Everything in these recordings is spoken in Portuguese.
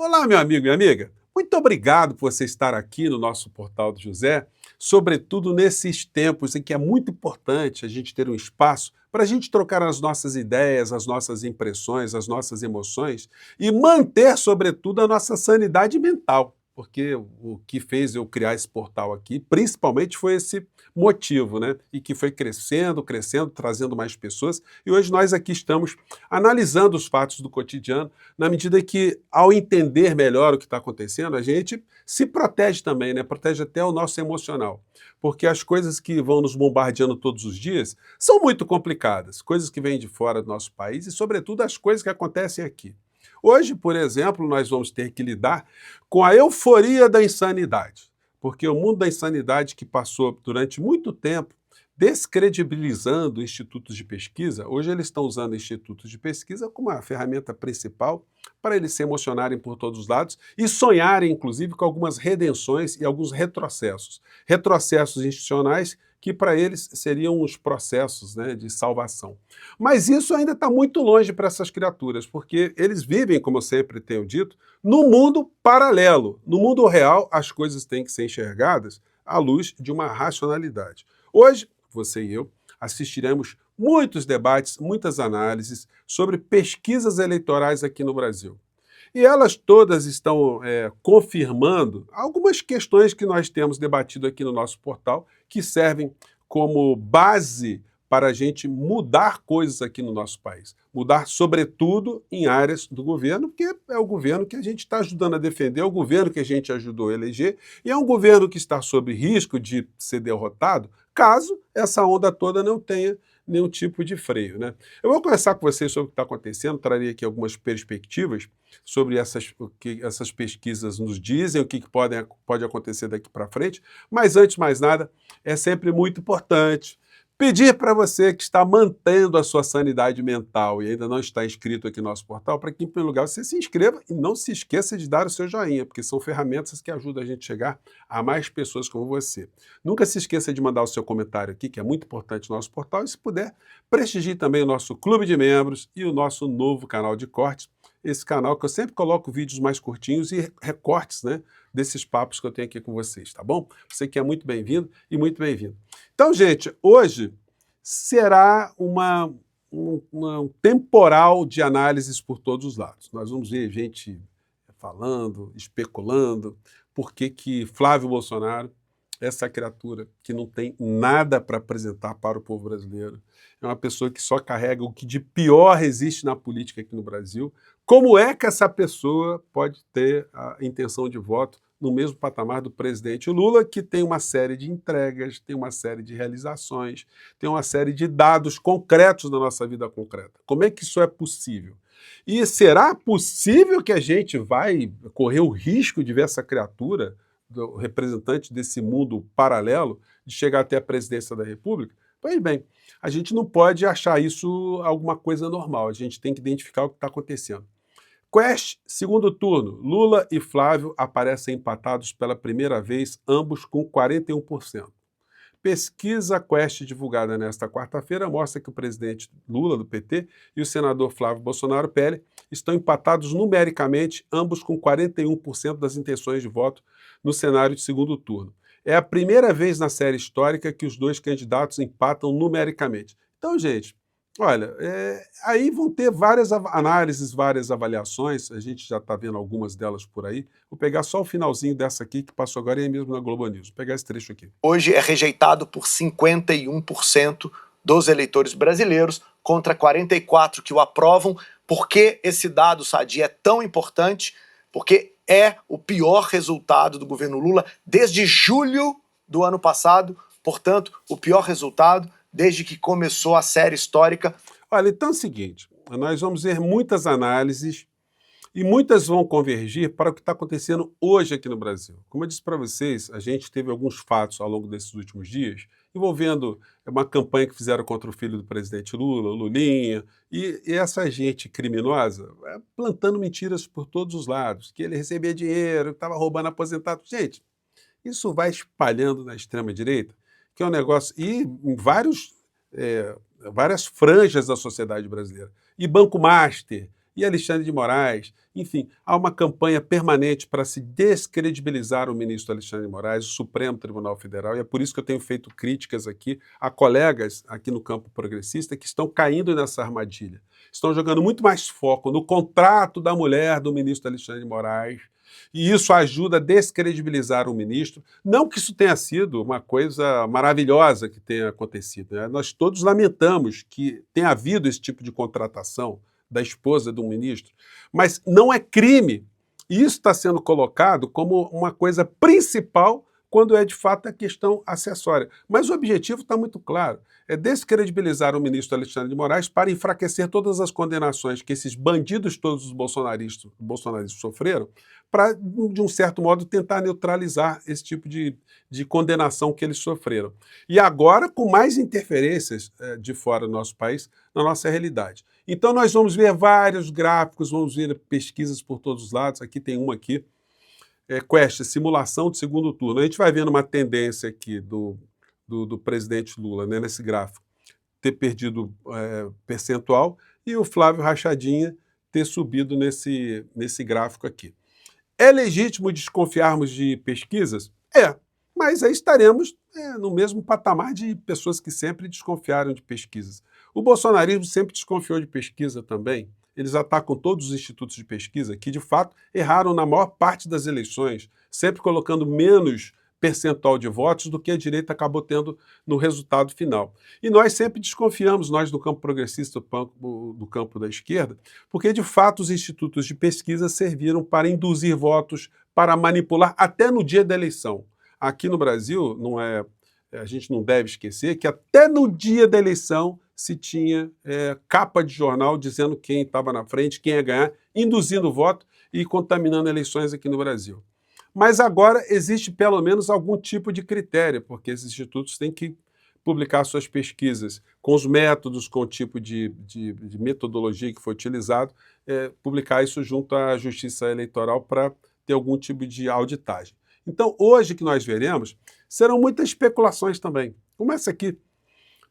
Olá, meu amigo e amiga. Muito obrigado por você estar aqui no nosso Portal do José, sobretudo nesses tempos em que é muito importante a gente ter um espaço para a gente trocar as nossas ideias, as nossas impressões, as nossas emoções e manter, sobretudo, a nossa sanidade mental. Porque o que fez eu criar esse portal aqui, principalmente, foi esse motivo, né? E que foi crescendo, crescendo, trazendo mais pessoas. E hoje nós aqui estamos analisando os fatos do cotidiano na medida que, ao entender melhor o que está acontecendo, a gente se protege também, né? Protege até o nosso emocional. Porque as coisas que vão nos bombardeando todos os dias são muito complicadas, coisas que vêm de fora do nosso país e, sobretudo, as coisas que acontecem aqui. Hoje, por exemplo, nós vamos ter que lidar com a euforia da insanidade, porque o mundo da insanidade que passou durante muito tempo descredibilizando institutos de pesquisa, hoje eles estão usando institutos de pesquisa como a ferramenta principal para eles se emocionarem por todos os lados e sonharem, inclusive, com algumas redenções e alguns retrocessos. Retrocessos institucionais que para eles seriam os processos, né, de salvação. Mas isso ainda está muito longe para essas criaturas, porque eles vivem, como eu sempre tenho dito, num mundo paralelo. No mundo real, as coisas têm que ser enxergadas à luz de uma racionalidade. Hoje, você e eu assistiremos muitos debates, muitas análises sobre pesquisas eleitorais aqui no Brasil. E elas todas estão confirmando algumas questões que nós temos debatido aqui no nosso portal, que servem como base para a gente mudar coisas aqui no nosso país. Mudar, sobretudo, em áreas do governo, porque é o governo que a gente está ajudando a defender, é o governo que a gente ajudou a eleger, e é um governo que está sob risco de ser derrotado, caso essa onda toda não tenha nenhum tipo de freio, né? Eu vou conversar com vocês sobre o que está acontecendo, trarei aqui algumas perspectivas sobre o que essas pesquisas nos dizem, o que pode acontecer daqui para frente, mas antes de mais nada, é sempre muito importante pedir para você que está mantendo a sua sanidade mental e ainda não está inscrito aqui no nosso portal, para que, em primeiro lugar, você se inscreva e não se esqueça de dar o seu joinha, porque são ferramentas que ajudam a gente a chegar a mais pessoas como você. Nunca se esqueça de mandar o seu comentário aqui, que é muito importante no nosso portal, e se puder, prestigie também o nosso clube de membros e o nosso novo canal de cortes, esse canal que eu sempre coloco vídeos mais curtinhos e recortes, né, desses papos que eu tenho aqui com vocês, tá bom? Você que é muito bem-vindo e muito bem-vindo. Então, gente, hoje será um temporal de análises por todos os lados. Nós vamos ver gente falando, especulando, por que Flávio Bolsonaro, essa criatura que não tem nada para apresentar para o povo brasileiro, é uma pessoa que só carrega o que de pior existe na política aqui no Brasil. Como é que essa pessoa pode ter a intenção de voto no mesmo patamar do presidente Lula, que tem uma série de entregas, tem uma série de realizações, tem uma série de dados concretos na nossa vida concreta? Como é que isso é possível? E será possível que a gente vai correr o risco de ver essa criatura, do representante desse mundo paralelo, de chegar até a presidência da República? Pois bem, a gente não pode achar isso alguma coisa normal, a gente tem que identificar o que está acontecendo. Quest, segundo turno, Lula e Flávio aparecem empatados pela primeira vez, ambos com 41%. Pesquisa Quest divulgada nesta quarta-feira mostra que o presidente Lula, do PT, e o senador Flávio Bolsonaro, PL, estão empatados numericamente, ambos com 41% das intenções de voto no cenário de segundo turno. É a primeira vez na série histórica que os dois candidatos empatam numericamente. Então, gente, olha, aí vão ter várias análises, várias avaliações, a gente já está vendo algumas delas por aí. Vou pegar só o finalzinho dessa aqui, que passou agora aí mesmo na Globo News. Vou pegar esse trecho aqui. Hoje é rejeitado por 51% dos eleitores brasileiros, contra 44% que o aprovam. Por que esse dado, Sadi, é tão importante? Porque é o pior resultado do governo Lula desde julho do ano passado, portanto, o pior resultado desde que começou a série histórica. Olha, então é o seguinte, nós vamos ver muitas análises e muitas vão convergir para o que está acontecendo hoje aqui no Brasil. Como eu disse para vocês, a gente teve alguns fatos ao longo desses últimos dias envolvendo uma campanha que fizeram contra o filho do presidente Lula, o Lulinha, e essa gente criminosa plantando mentiras por todos os lados, que ele recebia dinheiro, estava roubando aposentado. Gente, isso vai espalhando na extrema-direita, que é um negócio, e em várias franjas da sociedade brasileira. E Banco Master, e Alexandre de Moraes. Enfim, há uma campanha permanente para se descredibilizar o ministro Alexandre de Moraes, o Supremo Tribunal Federal, e é por isso que eu tenho feito críticas aqui a colegas aqui no campo progressista que estão caindo nessa armadilha. Estão jogando muito mais foco no contrato da mulher do ministro Alexandre de Moraes, e isso ajuda a descredibilizar o ministro. Não que isso tenha sido uma coisa maravilhosa que tenha acontecido, né? Nós todos lamentamos que tenha havido esse tipo de contratação da esposa de um ministro, mas não é crime. E isso está sendo colocado como uma coisa principal quando é de fato a questão acessória. Mas o objetivo está muito claro, é descredibilizar o ministro Alexandre de Moraes para enfraquecer todas as condenações que esses bandidos todos os bolsonaristas sofreram, para, de um certo modo, tentar neutralizar esse tipo de condenação que eles sofreram. E agora com mais interferências de fora do nosso país, na nossa realidade. Então nós vamos ver vários gráficos, vamos ver pesquisas por todos os lados, aqui tem uma aqui, Quest, simulação de segundo turno. A gente vai vendo uma tendência aqui do presidente Lula, né, nesse gráfico, ter perdido percentual e o Flávio Rachadinha ter subido nesse gráfico aqui. É legítimo desconfiarmos de pesquisas? É, mas aí estaremos no mesmo patamar de pessoas que sempre desconfiaram de pesquisas. O bolsonarismo sempre desconfiou de pesquisa também. Eles atacam todos os institutos de pesquisa que, de fato, erraram na maior parte das eleições, sempre colocando menos percentual de votos do que a direita acabou tendo no resultado final. E nós sempre desconfiamos, nós do campo progressista, do campo da esquerda, porque, de fato, os institutos de pesquisa serviram para induzir votos, para manipular até no dia da eleição. Aqui no Brasil, a gente não deve esquecer que até no dia da eleição se tinha capa de jornal dizendo quem estava na frente, quem ia ganhar, induzindo voto e contaminando eleições aqui no Brasil. Mas agora existe pelo menos algum tipo de critério, porque esses institutos têm que publicar suas pesquisas com os métodos, com o tipo de metodologia que foi utilizado, publicar isso junto à Justiça Eleitoral para ter algum tipo de auditagem. Então, hoje que nós veremos, serão muitas especulações também. Começa aqui.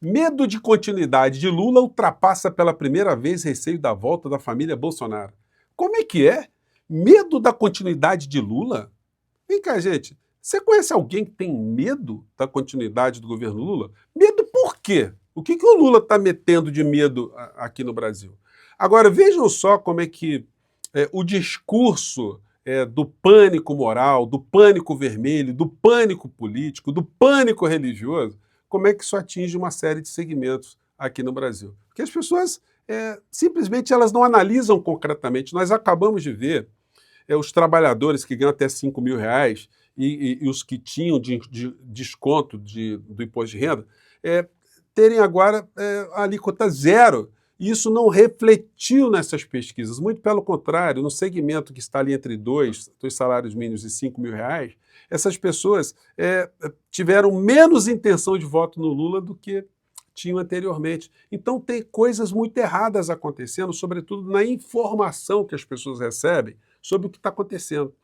Medo de continuidade de Lula ultrapassa pela primeira vez receio da volta da família Bolsonaro. Como é que é? Medo da continuidade de Lula? Vem cá, gente. Você conhece alguém que tem medo da continuidade do governo Lula? Medo por quê? O que o Lula está metendo de medo aqui no Brasil? Agora, vejam só como é que o discurso do pânico moral, do pânico vermelho, do pânico político, do pânico religioso, como é que isso atinge uma série de segmentos aqui no Brasil. Porque as pessoas simplesmente elas não analisam concretamente. Nós acabamos de ver os trabalhadores que ganham até R$5.000 e os que tinham de desconto do imposto de renda terem agora a alíquota zero. E isso não refletiu nessas pesquisas, muito pelo contrário, no segmento que está ali entre dois salários mínimos e R$5.000, essas pessoas tiveram menos intenção de voto no Lula do que tinham anteriormente. Então tem coisas muito erradas acontecendo, sobretudo na informação que as pessoas recebem sobre o que está acontecendo.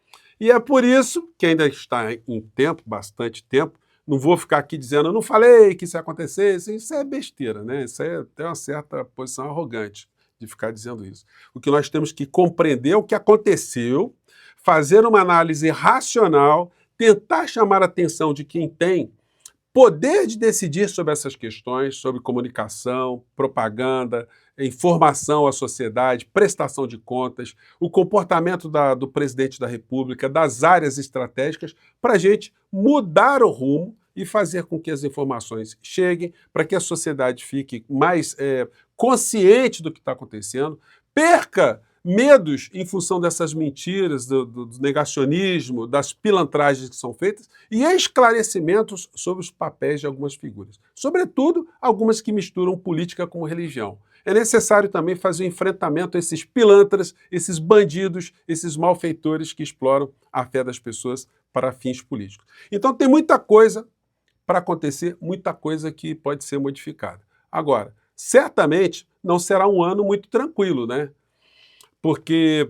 E é por isso que ainda está em tempo, bastante tempo, não vou ficar aqui dizendo, eu não falei que isso ia acontecer, isso é besteira, né? Isso é até uma certa posição arrogante de ficar dizendo isso. O que nós temos que compreender é o que aconteceu, fazer uma análise racional, tentar chamar a atenção de quem tem poder de decidir sobre essas questões, sobre comunicação, propaganda, informação à sociedade, prestação de contas, o comportamento do presidente da República, das áreas estratégicas, para a gente mudar o rumo e fazer com que as informações cheguem, para que a sociedade fique mais consciente do que está acontecendo, perca medos em função dessas mentiras, do negacionismo, das pilantragens que são feitas e esclarecimentos sobre os papéis de algumas figuras. Sobretudo, algumas que misturam política com religião. É necessário também fazer um enfrentamento a esses pilantras, esses bandidos, esses malfeitores que exploram a fé das pessoas para fins políticos. Então tem muita coisa para acontecer, muita coisa que pode ser modificada. Agora, certamente não será um ano muito tranquilo, né? Porque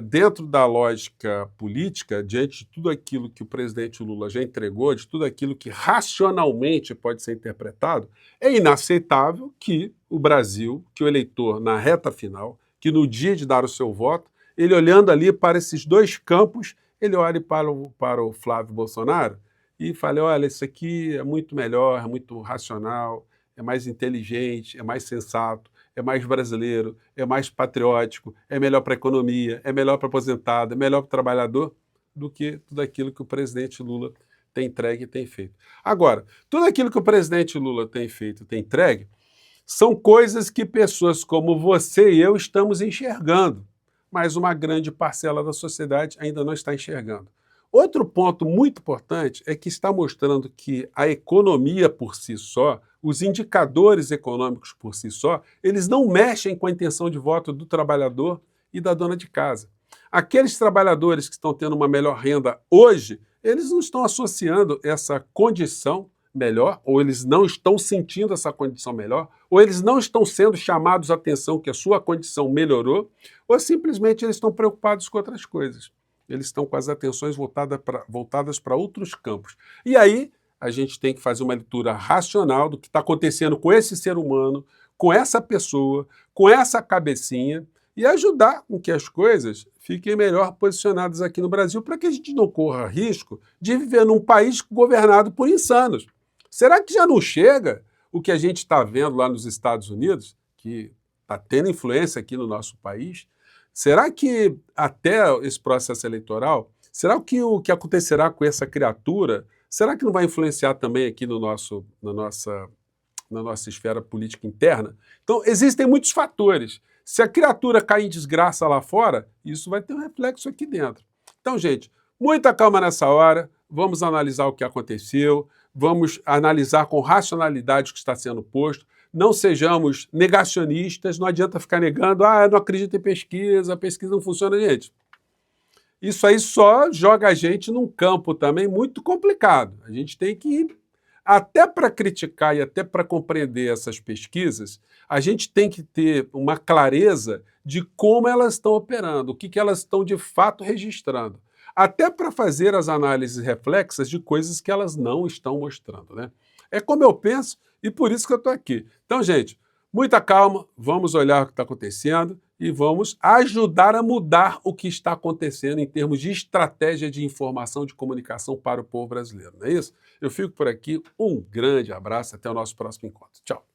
dentro da lógica política, diante de tudo aquilo que o presidente Lula já entregou, de tudo aquilo que racionalmente pode ser interpretado, é inaceitável que o Brasil, que o eleitor na reta final, que no dia de dar o seu voto, ele olhando ali para esses dois campos, ele olhe para o Flávio Bolsonaro e fale, olha, isso aqui é muito melhor, é muito racional, é mais inteligente, é mais sensato, é mais brasileiro, é mais patriótico, é melhor para a economia, é melhor para o aposentado, é melhor para o trabalhador, do que tudo aquilo que o presidente Lula tem entregue e tem feito. Agora, tudo aquilo que o presidente Lula tem feito e tem entregue são coisas que pessoas como você e eu estamos enxergando, mas uma grande parcela da sociedade ainda não está enxergando. Outro ponto muito importante é que está mostrando que a economia por si só, os indicadores econômicos por si só, eles não mexem com a intenção de voto do trabalhador e da dona de casa. Aqueles trabalhadores que estão tendo uma melhor renda hoje, eles não estão associando essa condição melhor, ou eles não estão sentindo essa condição melhor, ou eles não estão sendo chamados a atenção que a sua condição melhorou, ou simplesmente eles estão preocupados com outras coisas. Eles estão com as atenções voltadas para outros campos. E aí a gente tem que fazer uma leitura racional do que está acontecendo com esse ser humano, com essa pessoa, com essa cabecinha, e ajudar com que as coisas fiquem melhor posicionadas aqui no Brasil, para que a gente não corra risco de viver num país governado por insanos. Será que já não chega o que a gente está vendo lá nos Estados Unidos, que está tendo influência aqui no nosso país? Será que até esse processo eleitoral, será que o que acontecerá com essa criatura, será que não vai influenciar também aqui no na nossa esfera política interna? Então, existem muitos fatores. Se a criatura cair em desgraça lá fora, isso vai ter um reflexo aqui dentro. Então, gente, muita calma nessa hora, vamos analisar o que aconteceu, vamos analisar com racionalidade o que está sendo posto, não sejamos negacionistas, não adianta ficar negando, eu não acredito em pesquisa, a pesquisa não funciona, gente. Isso aí só joga a gente num campo também muito complicado. A gente tem que ir, até para criticar e até para compreender essas pesquisas, a gente tem que ter uma clareza de como elas estão operando, o que elas estão de fato registrando. Até para fazer as análises reflexas de coisas que elas não estão mostrando, né? É como eu penso e por isso que eu estou aqui. Então, gente, muita calma, vamos olhar o que está acontecendo e vamos ajudar a mudar o que está acontecendo em termos de estratégia de informação, de comunicação para o povo brasileiro, não é isso? Eu fico por aqui, um grande abraço, até o nosso próximo encontro. Tchau.